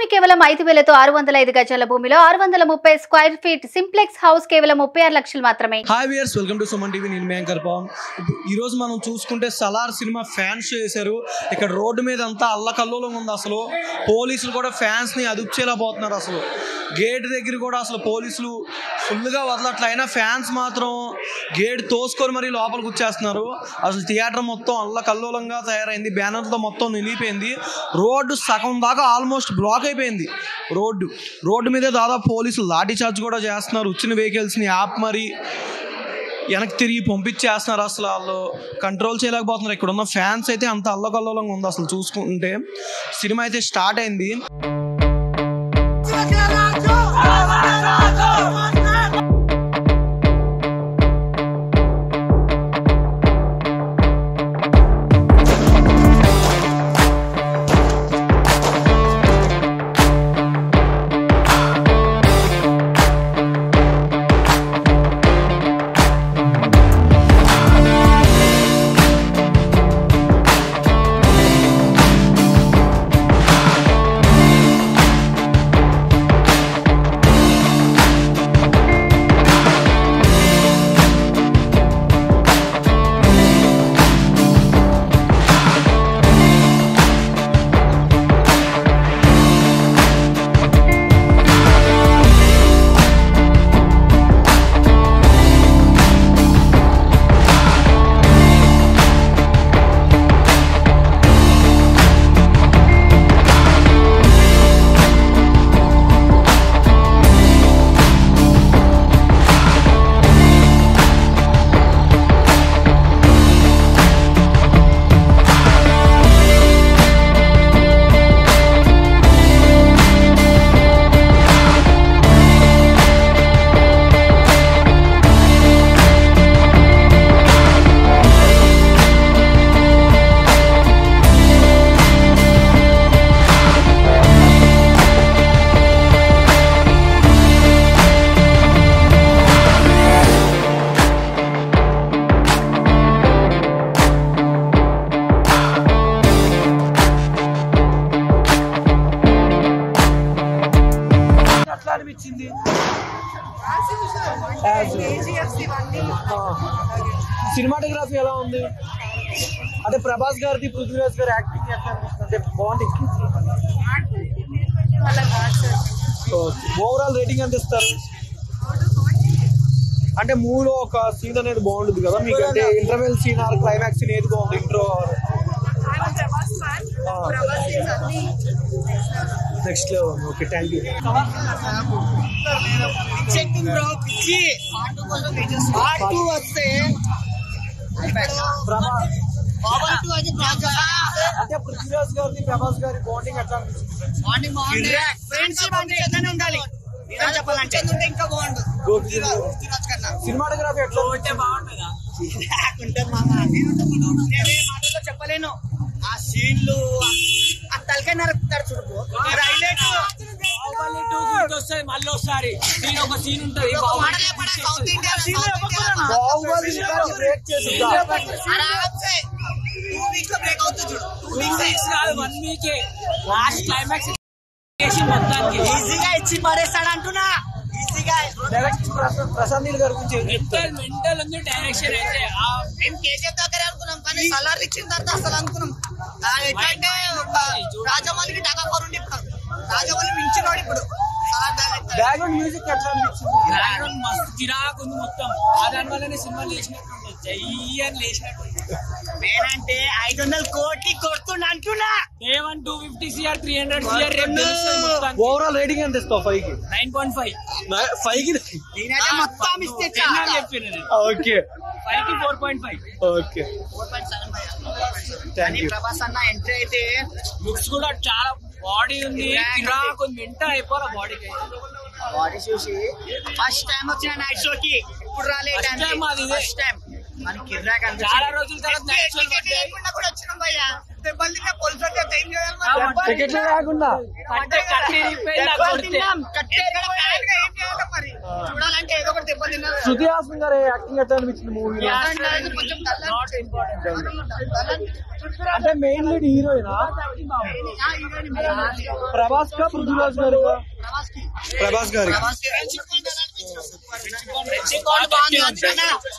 భూమి కేవలం 5,000తో 605 గజాల భూమిలో 630 స్క్వేర్ ఫీట్ సింప్లెక్స్ హౌస్ కేవలం 36 లక్షలు మాత్రమే. Hi viewers, welcome to Suman TV. నేను యాంకర్ పవన్. ఈ రోజు మనం చూసుకుంటే సలార్ సినిమా ఫ్యాన్స్ చేశారు. ఇక్కడ రోడ్డు మీద అంతా అల్లకల్లోలంగా ఉంది. అసలు పోలీసులు కూడా ఫ్యాన్స్ ని అదుపు చేయలేకపోతున్నారు. అసలు గేట్ దగ్గర కూడా అసలు పోలీసులు ఫుల్గా వదలట్లయినా ఫ్యాన్స్ మాత్రం గేట్ తోసుకొని మరీ లోపలికి వచ్చేస్తున్నారు. అసలు థియేటర్ మొత్తం అల్లకల్లోలంగా తయారైంది. బ్యానర్తో మొత్తం నిలిపోయింది. రోడ్డు సగం దాకా ఆల్మోస్ట్ బ్లాక్ అయిపోయింది. రోడ్డు మీదే దాదాపు పోలీసులు లాఠీ చార్జ్ కూడా చేస్తున్నారు. వచ్చిన వెహికల్స్ని యాప్ మరి వెనక్కి తిరిగి పంపించేస్తున్నారు. అసలు వాళ్ళు కంట్రోల్ చేయలేకపోతున్నారు. ఇక్కడ ఉన్న ఫ్యాన్స్ అయితే అంత అల్లకల్లోలంగా ఉంది. అసలు చూసుకుంటే సినిమా అయితే స్టార్ట్ అయింది. సినిమాటోగ్రఫీ ఎలా ఉంది అంటే ప్రభాస్ గారిది పృథ్వీరాజ్ గారి యాక్టింగ్ అంటే బాగుంది. ఓవరాల్ రేటింగ్ ఎంత ఇస్తారు? అంటే మూవీలో ఒక సీన్ అనేది బాగుంటుంది కదా మీకు, అంటే interval scene or climax scene ఏది బాగుంది? Intro next level. Okay, thank you. అంటే పృథ్వీరాజ్ గారిది ప్రభాస్ గారి బాండింగ్ ఎట్లా సినిమాటోగ్రఫీ ఎట్లా చెప్పలేను. ఆ సీన్లు ఆ తలకాయ నరుకుతారు చూడు. మళ్ళీ ఒకసారి ఒక సీన్ ఉంటుంది. మొత్తానికి ఈజీగా ఇచ్చి పడేస్తాడు అంటున్నా. ప్రశాంత్ నీల్ గారి గురించి మెంటల్ ఉంది డైరెక్షన్ అయితే. మేము కేజీఎఫ్ దగ్గర అనుకున్నాం కానీ సలార్ ఇచ్చిన తర్వాత అసలు అనుకున్నాం ఎట్లంటే రాజమౌళికి టకాకోరుండి ఇప్పుడు రాజమౌళి మించినోడు. ఇప్పుడు బ్యాక్గ్రౌండ్ మ్యూజిక్ ఎట్లా అనిపించింది? బ్యాక్గ్రౌండ్ మస్తు కిరాకు ఉంది మొత్తం. దాని వల్లనే సినిమా లేచినట్టు జయ్యని లేచినట్టు. నేనంటే 500 కోట్లు కొడుతున్నా అంటున్నా. 250 CR 300 CR. ఓవరాల్ రేటింగ్ ఎంత ఇస్తావు? 5 కి 9.5. 5 కి నేనైతే మొత్తం ఇస్తే చెప్పిన. ఓకే, 5 కి 4.5. ఓకే, 4.75. ప్రభాస్ అన్న ఎంట్రీ అయితే లుక్స్ కూడా చాలా బాడీ ఉంది. మెంటల్ అయిపోరా బాడీకి. బాడీ చూసి ఫస్ట్ టైం వచ్చిన నైట్ షోకి ఇప్పుడు రాలేదు. ఫస్ట్ టైం చాలా రోజుల తర్వాత కూడా వచ్చినాం భయ్యా. టికెట్లు లేకుండా చూడాలంటే ఏదో ఒకటి దెబ్బలు తిన్నా. శృతి హాసన్ గారి యాక్టింగ్ ఎట్లా అనిపించింది మూవీలో? అంటే మెయిన్ లీడ్ హీరోయినా ప్రభాస్ కా పృథ్వీరాజ్ గారు? ప్రభాస్ గారి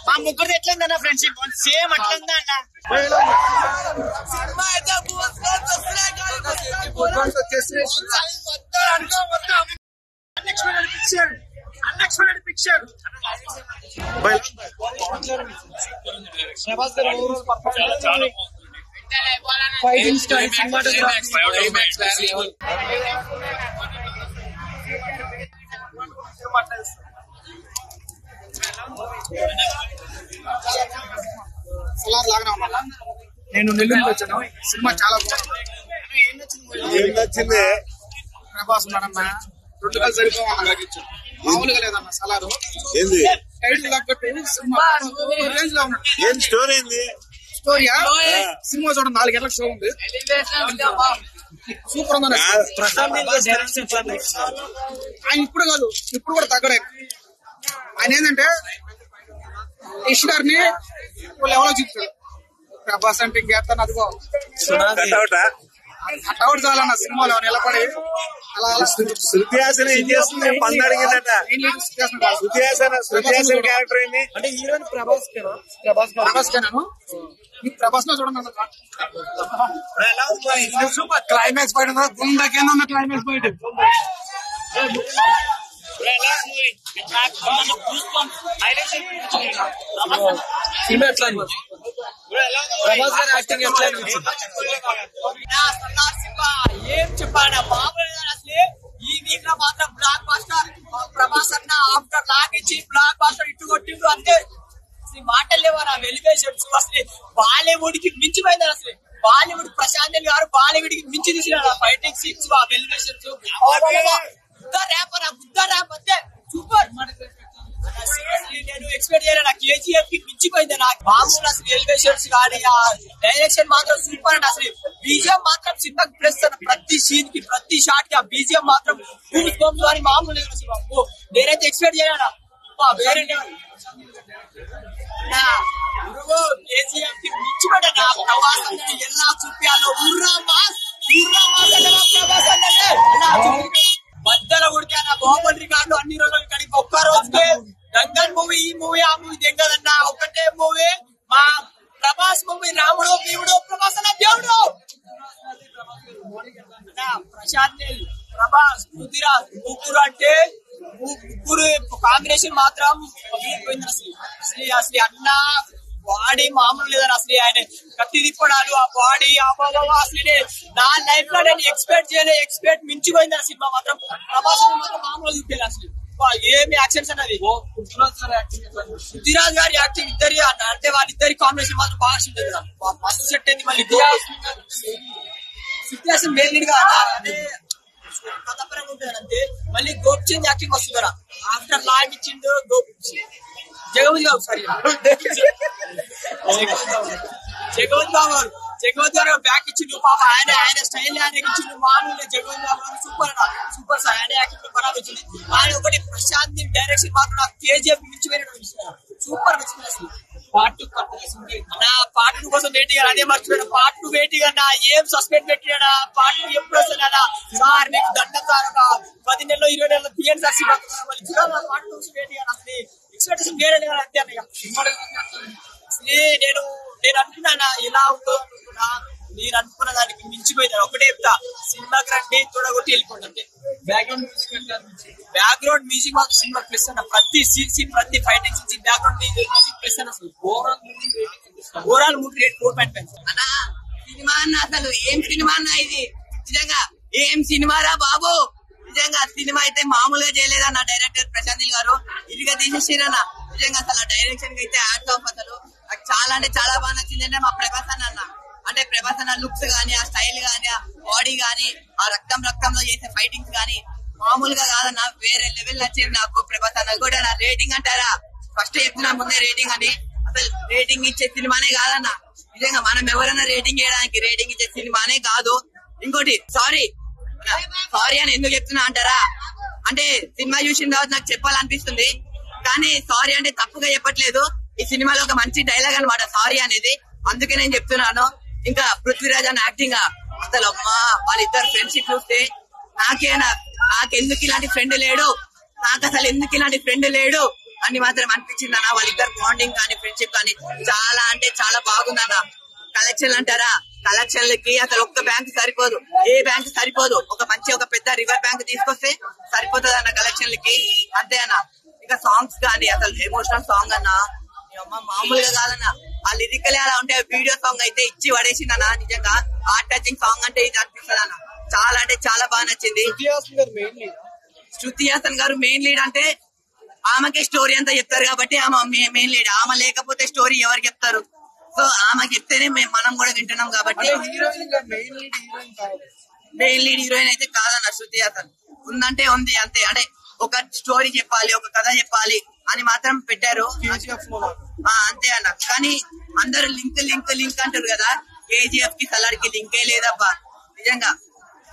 మా ముగ్గురు ఎట్లుందన్న ఫ్రెండ్షిప్ సేమ్ అట్లుందా అన్న. సినిమా అయితే అన్ఎక్స్పెక్టెడ్ పిక్చర్. ప్రభాస్ గారు ఫైటింగ్ స్టైల్ నేను నెల్లూరుకి వచ్చాను. సినిమా చాలా బాగుంది. ఏం నచ్చింది? ప్రభాస్ ఉన్నాడన్న, 2 కలిసి సరిపోవన్నా, మామూలుగా లేదన్న. సలారు ఏంది టైటిల్ తగ్గట్టు సినిమా రేంజ్ లో ఉన్నాడు. ఏం స్టోరీ ఏంది? స్టోరీయా? సినిమా చూడండి, 4 గంటలకు షో ఉంది. సూపర్ ఉందన్న. ఆయన ఇప్పుడు కాదు, ఇప్పుడు కూడా తగ్గడే. ఆయన ఏంటంటే యష్ గారిని ఎవరో చెప్తాడు. ప్రభాస్ అంటే ఇంకేస్తాను అదిగో అటౌట్ చాలన్న సినిమాలో నిలబడి అలా శృతి హాసన్ ఏం చేస్తుంది? పందడిగిందట. శృతి హాసన్ క్యారెక్టర్ ఏంటి అంటే హీరోయిన్ ప్రభాస్ కేనా? ప్రభాస్ కేనాను ఈ ప్రభాస్ లో చూడండి సూపర్ క్లైమాక్స్ ఫైట్ గుండెకేందో క్లైమాక్స్ ఫైట్. సినిమా ఎట్లా ప్రభాస్ గారి యాక్టింగ్ ఎట్లా అనిపించింది? ఏం చెప్పాడు మామూలు అసలు ఈ వీక్ లో మాత్రం బ్లాక్ బాస్టర్. ప్రభాస్ అన్న ఆఫ్టర్ లాక్ ఇచ్చి బ్లాక్ బాస్టర్ ఇటు కొట్టిండు అంతే. అసలు మాటలు లేవా వెలివేషన్స్. అసలు బాలీవుడ్ కి మించిపోయింది. అసలు బాలీవుడ్ ప్రశాంత్ గారు బాలీవుడ్ కి మించి తీసినాడు. ఫైటింగ్ సీన్స్ వెలివేషన్స్ బుద్ధ ర్యాప్ అంతే సూపర్. నేను ఎక్స్పెక్ట్ చేయలే. నాకు కేజీఎఫ్ కి మించిపోయింది. నాకు మామూలు అసలు ఎలివేషన్స్ కానీ ఆ డైరెక్షన్ మాత్రం సూపర్ అండి. అసలు బీజిఎం మాత్రం సినిమాకి ప్లస్ ప్రతి సీన్ కి ప్రతి షాట్ కి ఆ బీజిఎం మాత్రం అని మామూలు నేనైతే ఎక్స్పెక్ట్ చేయలేనా. వేరే కేజీఎఫ్ కి మించిపోయినా ప్రవాసం ఎలా చూపించాలో మధ్యలో ఉడికా బాహుబలి రికార్డు అన్ని రోజులు కానీ ఒక్క రోజుకే దంగల్ మూవీ ఈ మూవీ ఆ మూవీ దిగదన్నా. ఒకటే మూవీ మా ప్రభాస్ మూవీ రాముడు భీముడు ప్రభాస్ అన్న దేవుడు. ప్రశాంత్ ప్రభాస్ పృథ్వీరాజ్ ముగ్గురు అంటే ముగ్గురు కాంబినేషన్ మాత్రం అసలు అన్న బాడీ మామూలు లేదని. అసలు ఆయన కత్తి తిప్పడాలు ఆ బాడీ అసలు నా లైఫ్ లో నేను ఎక్స్పెక్ట్ మించిపోయింది. ఆ సినిమా మాత్రం ప్రభాస్ మాత్రం మామూలు చూపించాలి. అసలు ఏమి యాక్షన్స్ అన్నది. పృథ్వీరాజ్ గారి యాక్టింగ్ ఇద్దరి అంటే వాళ్ళిద్దరి కాంబినేషన్ మాత్రం బాగా మస్తు సెట్ అయింది. మళ్ళీ సిచ్యువేషన్ మెయిన్ గా కథపరంగా ఉంటుంది అంతే. మళ్ళీ గోపిచంద్ యాక్టింగ్ వస్తుంది కదా. ఆఫ్టర్ లాగ్ ఇచ్చిండు జగవత్ బాబు సారీ జగవత్ గారు బ్యాక్ ఇచ్చిండు. పాప ఆయన స్టైల్ ఆయన ఇచ్చిండు. మామూలు జగవత్ బాబు సూపర్ సూపర్ సార్. ఆయన యాక్టింగ్ బరాబర్ వచ్చింది. ఆయన ఒకటి ప్రశాంత్ డైరెక్షన్ మాత్రం నాకు కేజీఎఫ్ మించిపోయినట్టు సూపర్ నచ్చింది. అసలు పార్ట్ 2 నా పార్ట్ 2 కోసం వెయిటింగ్ అదే మర్చిపోయాను. పార్ట్ 2 వెయిటింగ్ అన్నా. ఏం సస్పెండ్ పెట్టాడా పార్ట్ 2 ఎప్పుడు వస్తుందా సార్? మీకు దండం సార్. ఒక 10 నెలలో 20 నెలలో తీయండి సార్. పార్ట్ 2 వెయిటింగ్ అసలు ఎక్స్పెక్టేషన్ వేరే అంతే అన్నయ్య. నేను అనుకున్నా ఎలా ఉందో అనుకున్నా. నేను అనుకున్న దానికి మించిపోయింది. ఒకటే చెప్తా, సినిమాకి రండి తోడగొట్టి వెళ్ళిపోతుంది. బ్యాక్గ్రౌండ్ మ్యూజిక్ మాత్రం సినిమా ప్లస్ అన్న. ప్రతి సీన్ ప్రతి fighting scene background music plus అన్న. అసలు ఓవరాల్ మూవీ రేట్ 4.5 అన్న. సినిమా అన్న అసలు ఏం సినిమా అన్న ఇది? నిజంగా ఏం సినిమారా బాబు. నిజంగా సినిమా అయితే మామూలుగా చేయలేదన్న. డైరెక్టర్ ప్రశాంత్ గారు ఇదిగా తీసేసారన్న. నిజంగా అసలు డైరెక్షన్ కి అయితే యాడ్ ఆఫ్ అసలు నాకు చాలా అంటే చాలా బాగా నచ్చింది. అంటే మా ప్రభాస్ అన్న అంటే ప్రభాస్ అన్న లుక్స్ గానీ ఆ స్టైల్ గానీ ఆ బాడీ గానీ ఆ రక్తంలో చేసే ఫైటింగ్స్ గానీ మామూలుగా కాదన్న. వేరే లెవెల్ నచ్చింది నాకు ప్రభాస్ అన్న కూడా. నా రేటింగ్ అంటారా ఫస్ట్ చెప్తున్నా ముందే రేటింగ్ అని. అసలు రేటింగ్ ఇచ్చే సినిమానే కాదన్న. నిజంగా మనం ఎవరైనా రేటింగ్ చేయడానికి రేటింగ్ ఇచ్చే సినిమానే కాదు. ఇంకోటి సారీ అని ఎందుకు చెప్తున్నా అంటారా, అంటే సినిమా చూసిన తర్వాత నాకు చెప్పాలనిపిస్తుంది, కానీ సారీ అంటే తప్పుగా చెప్పట్లేదు. ఈ సినిమాలో ఒక మంచి డైలాగ్ అనమాట సారీ అనేది, అందుకే నేను చెప్తున్నాను. ఇంకా పృథ్వీరాజ్ అన్న యాక్టింగ్ అసలు అమ్మా, వాళ్ళిద్దరు ఫ్రెండ్షిప్ చూస్తే నాకెందుకు ఇలాంటి ఫ్రెండ్ లేడు, నాకు అసలు ఎందుకు ఇలాంటి ఫ్రెండ్ లేడు అని మాత్రం అనిపించింది అన్న. వాళ్ళిద్దరు బాండింగ్ కానీ ఫ్రెండ్షిప్ కానీ చాలా అంటే చాలా బాగుందన్న. కలెక్షన్ అంటారా, కలెక్షన్లకి అసలు ఒక్క బ్యాంక్ సరిపోదు, ఏ బ్యాంక్ సరిపోదు. ఒక పెద్ద రివర్ బ్యాంక్ తీసుకొస్తే సరిపోతుంది అన్న కలెక్షన్లకి, అంతే అన్న. ఇంకా సాంగ్స్ కానీ అసలు ఎమోషనల్ సాంగ్ అన్న మామూలుగా కాదన్న. ఆ లిరికలే అలా ఉంటే వీడియో సాంగ్ అయితే ఇచ్చి పడేసిందన్న. నిజంగా హార్ట్ టచింగ్ సాంగ్ అంటే ఇది అనిపిస్తుంది అన్న. చాలా అంటే చాలా బాగా నచ్చింది. శృతి హాసన్ గారు మెయిన్ లీడ్ అంటే ఆమెకే స్టోరీ అంతా చెప్తారు కాబట్టి ఆమె మెయిన్ లీడ్. ఆమె లేకపోతే స్టోరీ ఎవరు చెప్తారు? సో ఆమె చెప్తేనే మనం కూడా వింటున్నాం కాబట్టి. మెయిన్ లీడ్ హీరోయిన్ అయితే కాదన్న శృతి హాసన్. ఉందంటే ఉంది అంతే, అంటే ఒక స్టోరీ చెప్పాలి, ఒక కథ చెప్పాలి అని మాత్రం పెట్టారు అంతే అన్న. కానీ అందరు లింక్ అంటారు కదా, కేజీఎఫ్ కి సలార్ కి లింకే లేదబ్బా. నిజంగా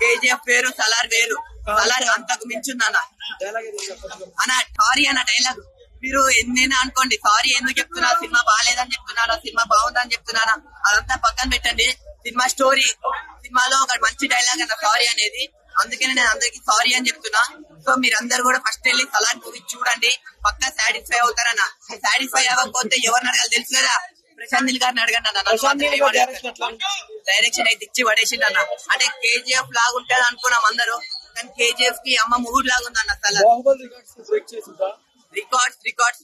కేజీఎఫ్ వేరు, సలార్ వేరు. సలార్ అంతకు మించుందన్న. సారీ అన్న డైలాగ్ మీరు ఎన్నైనా అనుకోండి, సారీ ఎందుకు చెప్తున్నారు, సినిమా బాగాలేదని చెప్తున్నారా, సినిమా బాగుందని చెప్తున్నారా, అదంతా పక్కన పెట్టండి. సినిమా స్టోరీ, సినిమాలో ఒక మంచి డైలాగ్ అన్న సారీ అనేది. అందుకనే నేను అందరికి సారీ అని చెప్తున్నా. సో మీరందరూ కూడా ఫస్ట్ వెళ్ళి సలార్ మూవీ చూడండి, పక్కా సాటిస్ఫై అవుతారన్న. సాటిస్ఫై అవ్వకపోతే ఎవరిని అడగాలి తెలుసు కదా, ప్రశాంత్ నీల్ గారిని అడగండి అన్న. డైరెక్షన్ అయితే ఇచ్చి పడేసిండు అన్న. అంటే కేజీఎఫ్ లాగా ఉంటది అనుకున్నాం అందరూ, కానీ కేజీఎఫ్ కి అమ్మ మూడు లాగా ఉందన్న. సలార్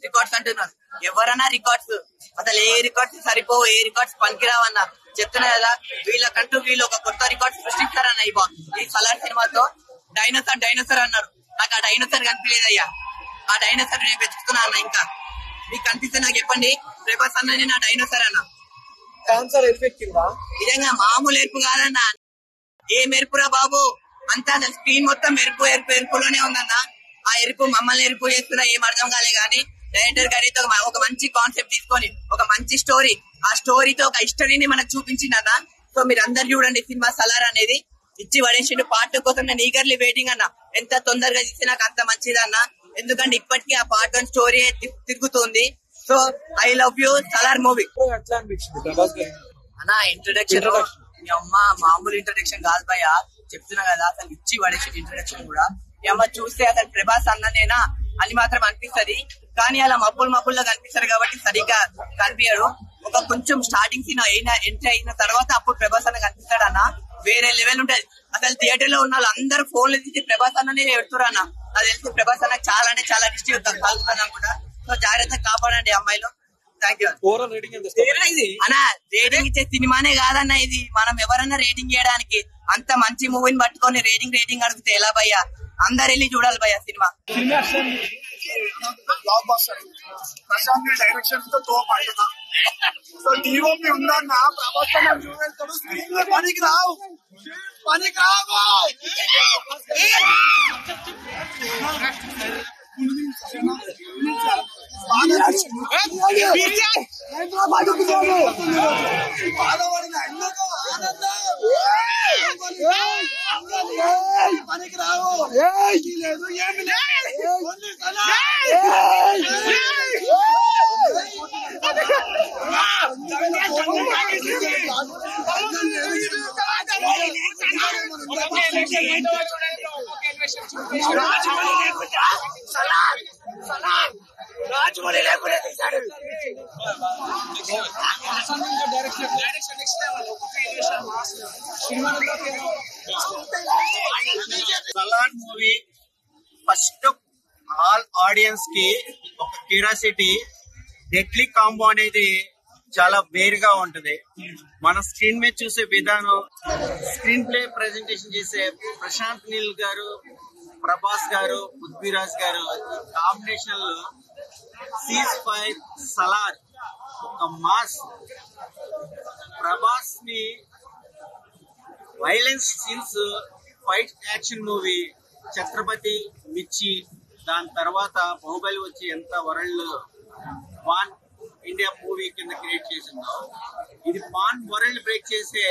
రికార్డ్స్ అంటున్నారు. ఎవరన్నా రికార్డ్స్, అసలు ఏ రికార్డ్స్ సరిపోవు, ఏ రికార్డ్స్ పనికిరావన్నా. చెప్తున్నా కదా, వీళ్ళకంటూ వీళ్ళు ఒక కొత్త రికార్డ్ సృష్టిస్తారన్న ఈ సలార్ సినిమాతో. డైనోసార్ అన్నారు, నాకు ఆ డైనోసార్ కనిపించలేదయ్యా. ఆ డైనోసార్ నేను వెతుకుతున్నా అన్న. ఇంకా మీకు కనిపిస్తే నాకు చెప్పండి. ప్రభాస్ అన్ననే నా డైనోసార్ అన్న. నిజంగా మామూలు ఎరుపు కాదన్న, ఏ మెరుపురా బాబు, అంతా స్క్రీన్ మొత్తం ఎరుపులోనే ఉందన్న. ఆ ఎరుపు మమ్మల్ని ఎరుపు చేస్తున్నా ఏం అర్థం కాలే. కానీ డైరెక్టర్ గారితో ఒక మంచి కాన్సెప్ట్ తీసుకొని ఒక మంచి స్టోరీ, ఆ స్టోరీతో ఒక హిస్టరీని మనకు చూపించిందన్న. సో మీరు అందరు చూడండి సినిమా సలార్ అనేది. ఇచ్చి పడేసిండు. పార్ట్ 2 కోసం నేను ఈగర్లీ వెయిటింగ్ అన్న. ఎంత తొందరగా తీస్తే నాకు అంత మంచిది అన్న, ఎందుకంటే ఇప్పటికీ ఆ పార్ట్ 1 స్టోరీ తిరుగుతుంది. So I love you Salaar movie అన్న. ఇంట్రొడక్షన్ మీ అమ్మ మామూలు ఇంట్రొడక్షన్ కాదు భయ, చెప్తున్నా కదా. అసలు ఇచ్చి పడేసి ఇంట్రొడక్షన్ కూడా మీ అమ్మ చూస్తే అసలు ప్రభాస్ అన్ననేనా అని మాత్రం అనిపిస్తది. కానీ అలా మబ్బుల్లో కనిపిస్తారు కాబట్టి సరిగ్గా కనిపించడు. ఒక కొంచెం స్టార్టింగ్ సీన్ ఎంట్రీ అయిన తర్వాత అప్పుడు ప్రభాస్ అన్న కనిపిస్తాడు అన్న. వేరే లెవెల్ ఉంటది. అసలు థియేటర్ లో ఉన్న వాళ్ళు అందరూ ఫోన్లు తీసి ప్రభాస్ అన్ననే పెడుతున్నారు అన్న. అది తెలిసి ప్రభాస్ అన్న చాలా అంటే చాలా డిస్ట్రిక్ట్ కాలుతుంది అనుకుంటా. సో జాగ్రత్తగా కాపాడండి అమ్మాయిలు. థ్యాంక్ యూ అన్న. రేటింగ్ ఇచ్చే సినిమానే కాదన్న ఇది. మనం ఎవరన్నా రేటింగ్ చేయడానికి అంత మంచి మూవీని పట్టుకొని రేటింగ్ అడిగితే ఎలా భయ్యా? అందరు వెళ్ళి చూడాలి భయ్యా సినిమా. ప్రశాంత్ డైరెక్షన్ తో తోపు అంటున్నా. సో టీవీ ఉందన్న, ప్రభాస్ చూడేస్తాడు. స్క్రీన్ లో పనికి రావు. పనికి రావు లేదు ఏమి రాజమౌళి లేకుండా తీశాడు. Salaar movie first all audience కి ఒక క్యూరియాసిటీ, డెడ్లీ కాంబో అనేది చాలా వేరుగా ఉంటది. మన స్క్రీన్ మీద చూసే విధానం, స్క్రీన్ ప్లే ప్రెజెంటేషన్ చేసే ప్రశాంత్ నీల్ గారు, ప్రభాస్ గారు, పృథ్వీరాజ్ గారు కాంబినేషన్ లో సీజ్ ఫైర్ సలార్ ఒక మాస్. ప్రభాస్ ని violence scenes, fight action movie Chatrapathi, Mirchi, దాని తర్వాత బాహుబలి వచ్చి ఎంత వరల్డ్ వాన్ ఇండియా మూవీ కింద క్రియేట్ చేసిందో, ఇది పాన్ వరల్డ్ బ్రేక్ చేసే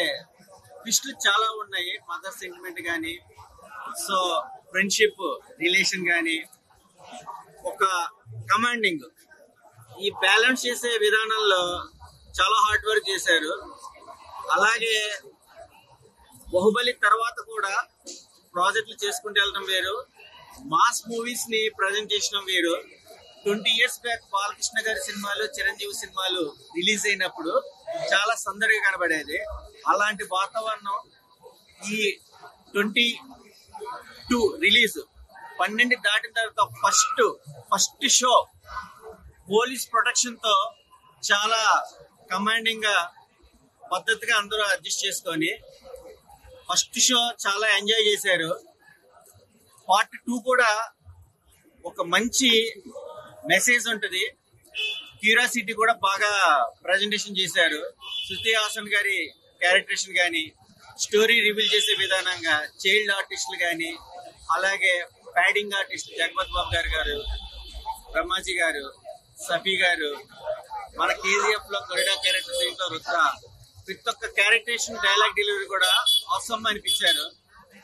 ట్విస్టులు చాలా ఉన్నాయి. మదర్ సెంటిమెంట్ కానీ, సో ఫ్రెండ్షిప్ రిలేషన్ కానీ, ఒక కమాండింగ్, ఈ బ్యాలెన్స్ చేసే విధానంలో చాలా హార్డ్ వర్క్ చేశారు. అలాగే బాహుబలి తర్వాత కూడా ప్రాజెక్టులు చేసుకుంటూ వెళ్ళడం వేరు, మాస్ మూవీస్ ని ప్రజెంట్ చేయడం వేరు. 20 years బ్యాక్ బాలకృష్ణ గారి సినిమాలు, చిరంజీవి సినిమాలు రిలీజ్ అయినప్పుడు చాలా సందడిగా కనబడేది. అలాంటి వాతావరణం ఈ 22 రిలీజ్ 12 దాటిన తర్వాత ఫస్ట్ షో పోలీస్ ప్రొటెక్షన్ తో చాలా కమాండింగ్ గా పద్ధతిగా అందరూ అడ్జస్ట్ చేసుకొని ఫస్ట్ షో చాలా ఎంజాయ్ చేశారు. పార్ట్ 2 కూడా ఒక మంచి మెసేజ్ ఉంటుంది. క్యూరియాసిటీ కూడా బాగా ప్రజెంటేషన్ చేశారు. శృతి హాసన్ గారి క్యారెక్టరేషన్ కానీ, స్టోరీ రివీల్ చేసే విధానంగా చైల్డ్ ఆర్టిస్టులు కానీ, అలాగే ప్యాడింగ్ ఆర్టిస్ట్ జగపత్ బాబు గారు, బ్రహ్మాజీ గారు, సఫీ గారు, మన కేజీఎఫ్ లో కొరిడా క్యారెక్టర్ దీంట్లో రుద్ర, ప్రతి ఒక్క క్యారెక్టరేషన్ డైలాగ్ డెలివరీ కూడా అవసరం అనిపించారు.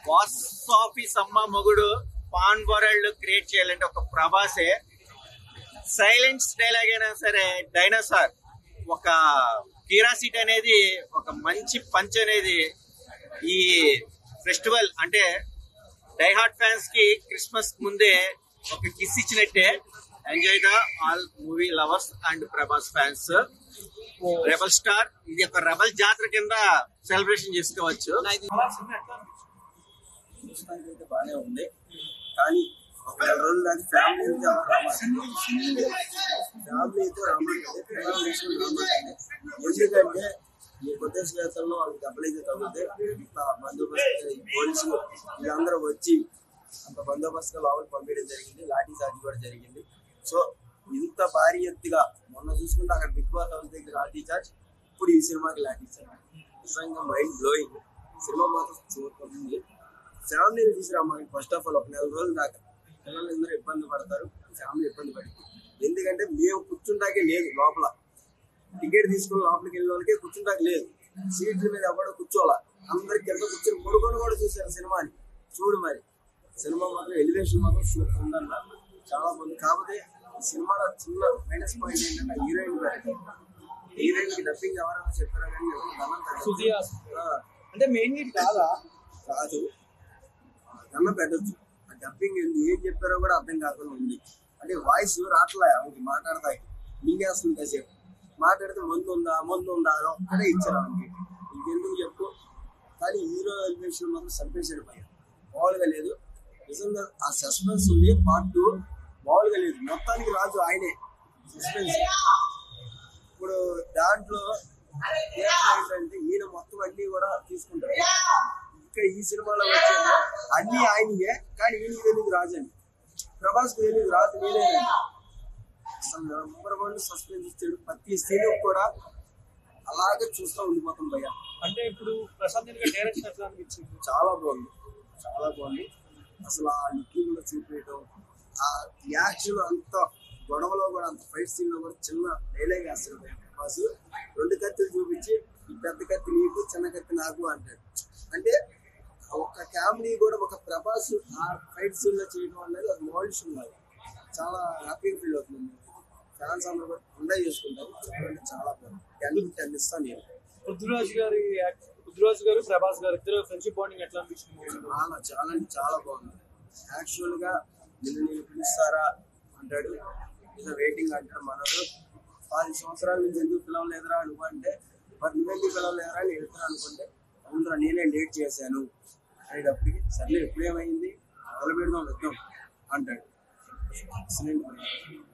బాక్స్ ఆఫీస్ అమ్మ మొగుడు పాన్ వరల్డ్ క్రియేట్ చేయాలంటే ఒక ప్రభాసే. సైలెన్స్ డైలాగ్ అయినా సరే, డైనోసార్, ఒక క్యూరియాసిటీ అనేది, ఒక మంచి పంచ్ అనేది ఈ ఫెస్టివల్ అంటే డైహార్ట్ ఫ్యాన్స్ కి క్రిస్మస్ ముందే ఒక కిస్ ఇచ్చినట్టే. Enjoy the all movie lovers and Prabhas fans. Rebel star, ఇది ఒక రెబల్ జాతర కింద సెలబ్రేషన్ చేసుకోవచ్చు. చూస్తానికైతే బాగానే ఉంది, కానీ ఒక 2 రోజుల దాకా ఫ్యామిలీతో ఎందుకంటే ఈ కొత్త క్షేత్రంలో వాళ్ళకి దెబ్బలైతే తగ్గుతాయి. ఇంత బందోబస్తు పోలీసులు వీళ్ళందరూ వచ్చి అంత బందోబస్తుగా లోపలికి పంపించడం జరిగింది. లాఠీ చార్జ్ కూడా జరిగింది. సో ఇంత భారీ ఎత్తుగా మొన్న చూసుకుంటే అక్కడ బిగ్ బాస్ హౌస్ దగ్గర లాఠీ చార్జ్, ఇప్పుడు ఈ సినిమాకి లాఠీ చార్జ్. నిజంగా మైండ్ బ్లోయింగ్. సినిమా మాత్రం సూపర్ ఉంది. ఫ్యామిలీని తీసుకురామాలి. ఫస్ట్ ఆఫ్ ఆల్ ఒక 4 రోజుల దాకా పిల్లలందరూ ఇబ్బంది పడతారు, ఫ్యామిలీ ఇబ్బంది పడుతుంది. ఎందుకంటే మేము కూర్చుంటాకే లేదు, లోపల టికెట్ తీసుకుని లోపలికి వెళ్ళిన వాళ్ళకే కూర్చుంటాక లేదు. సీట్ల మీద ఎవడో కూర్చోవాలా, అందరికి ఎంత కూర్చొని పడుకొని కూడా చూసారు సినిమాని. చూడు మరి సినిమా మాత్రం ఎలివేషన్ మాత్రం సూపర్ ఉందన్న, చాలా బాగుంది. కాకపోతే ఈ సినిమాలో చిన్న మైనస్ పాయింట్ ఏంటంటే హీరోయిన్ కి డబ్బింగ్ ఎవరైనా చెప్పారా కానీ అంటే మెయిన్ కాదా కాదు, దండం పెట్టచ్చు. ఆ డబ్బింగ్ ఏం చెప్పారో కూడా అర్థం కాకుండా ఉంది. అంటే వాయిస్ రాట్లే, ఆమెకి మాట్లాడతాయి మింగేస్తుంది. కాసేపు మాట్లాడితే ముందు ఉందా అది ఒక్కడే ఇచ్చారు ఆమెకి. ఇంకెందుకు చెప్పు. కానీ హీరో ఎలివేషన్ మాత్రం సర్పేసాడు పైన, మామూలుగా లేదు. నిజంగా ఆ సస్పెన్స్ ఉంది. పార్ట్ 2 మామూలుగా లేదు. మొత్తానికి రాజు ఆయనే సస్పెన్స్. ఇప్పుడు దాంట్లో ఏంటంటే ఈయన మొత్తం అన్ని కూడా తీసుకుంటారు. ఇక్కడ ఈ సినిమాలో వచ్చేది అన్ని ఆయనయే, కానీ ఈయనకి తెలియదు రాజు అని. ప్రభాస్ తెలియదు రాజు నేనే. అసలు నెంబర్ 1 సస్పెన్స్ ఇచ్చాడు. ప్రతి సీన్ కూడా అలాగే చూస్తూ ఉండిపోతాం భయ్య. అంటే ఇప్పుడు ప్రశాంత్ డైరెక్షన్ ఎట్లా అనిపించింది? చాలా బాగుంది, చాలా బాగుంది. అసలు ఆ లుక్ కూడా చూపించడం, ఆ యాక్షన్ అంత గొడవలో కూడా, అంత ఫైట్ సీన్ లో కూడా చిన్న డైలాగ్ వేస్తాడు ప్రభాస్. 2 కత్తులు చూపించి ఈ పెద్ద కత్తి నీకు, చిన్న కత్తి నాకు అంటాడు. అంటే ఒక కామెడీ కూడా ఒక ప్రభాస్ ఆ ఫైట్ సీన్ లో చేయడం అనేది అది మోడల్స్ ఉన్నది. చాలా హ్యాపీగా ఫీల్ అవుతుంది. ఫ్యాన్స్ అందరూ కూడా ఎంజాయ్ చేసుకుంటారు. చాలా బాగుంది. 10 ఇస్తాను నేను. పృథ్వీరాజ్ గారు ప్రభాస్ గారు ఇద్దరు ఫ్రెండ్షిప్ బాండింగ్ ఎట్లా అనిపించింది? చాలా అంటే చాలా బాగుంది. యాక్చువల్ గా నేను పిలుస్తారా అంటాడు, ఇలా వెయిటింగ్ అంటాడు. మనోడు 10 సంవత్సరాల నుంచి ఎందుకు పిలవలేదురా నువ్వు అంటే, మరి నువ్వెందుకు పిలవలేదురా అని వెళ్తున్నా అనుకుంటే, అవునురా నేనే లేట్ చేశాను అనేటప్పటికి, సర్లే ఎప్పుడేమైంది మొదలు పెడదాం వెళ్దాం అంటాడు. ఎక్సలెంట్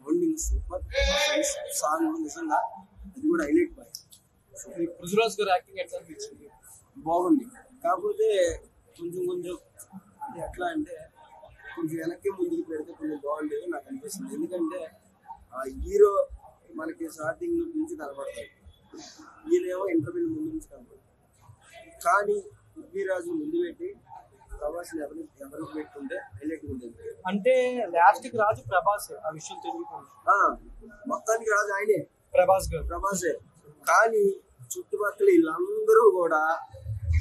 బాండింగ్, సూపర్ సాంగ్ నిజంగా అది కూడా హైలైట్ బాయ్. పృథ్వీరాజ్ గారు యాక్టింగ్ ఎట్లా అనిపించింది? బాగుంది. కాకపోతే కొంచెం అంటే ఎట్లా అంటే కొంచెం వెనక్కి ముందుకు పెడితే కొంచెం బాగుండేది నాకు అనిపిస్తుంది. ఎందుకంటే ఆ హీరో మనకి స్టార్టింగ్ నుంచి కనపడతాడు, ఈయనేమో ఇంటర్వ్యూ ముందు నుంచి కనపడతాడు. కానీ పృథ్వీరాజు ముందు పెట్టి ప్రభాస్ ఎవరికి పెట్టుకుంటే హైలైట్ ఉండేది. అంటే లాస్ట్ కి రాజు ప్రభాస్, ఆ విషయం తెలియకుండా మొత్తానికి రాజు ఆయనే. ప్రభాసే. కానీ చుట్టుపక్కల వీళ్ళందరూ కూడా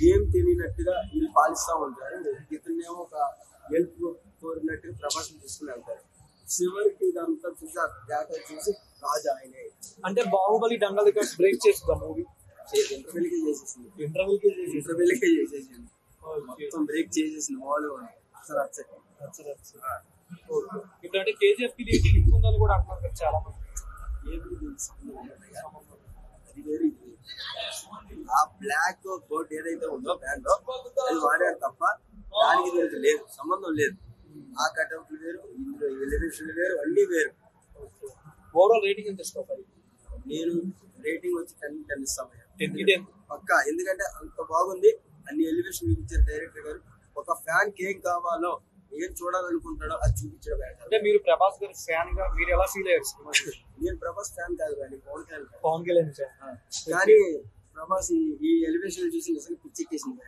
ఏం తెలియనట్టుగా వీళ్ళు పాలిస్తా ఉంటారు. ఇతనేమో ఒక హెల్ప్ కోరినట్టుగా ప్రభాసం తీసుకుని వెళ్తారు. చివరికి ఇదంతా చూసి డేటా చూసి రాజా ఆయనే. అంటే బాహుబలి దంగల్ రికార్డ్స్ బ్రేక్ చేస్తుందా మూవీ? ఇంటర్వెల్కే చేసేసింది. మొత్తం బ్రేక్ చేసేసింది. మామూలు అసలు ఇప్పుడంటే కేజీఎఫ్ కి లింక్ ఉందని కూడా అంటున్నారు చాలా మంది. అది వేరు. ఆ బ్లాక్ కోట్ ఏదైతే ఉందో ప్యాంట్ అది వాడారు తప్ప దానికి దీనికి లేదు, సంబంధం లేదు. ఆ కట్అవుట్లు వేరు, ఇందులో ఎలివేషన్ వేరు, అన్ని వేరు. ఓవరాల్ రేటింగ్ ఎంత ఇస్తావు? నేను రేటింగ్ వచ్చి 10 ఇస్తాను పక్కా. ఎందుకంటే అంత బాగుంది. అన్ని ఎలివేషన్ చూపించారు డైరెక్టర్ గారు. ఒక ఫ్యాన్ కి ఏం కావాలో, ఏం చూడాలనుకుంటాడో అది చూపించాడు. అంటే మీరు ప్రభాస్ గారి ఫ్యాన్ గా మీరు ఎలా ఫీల్ అయ్యారు? నేను ప్రభాస్ ఫ్యాన్ కాదు కానీ పవన్ కళ్యాణ్ ఫ్యాన్. కానీ ప్రభాస్ ఈ ఎలివేషన్ చూసి నిజంగా పిచ్చెక్కేసింది.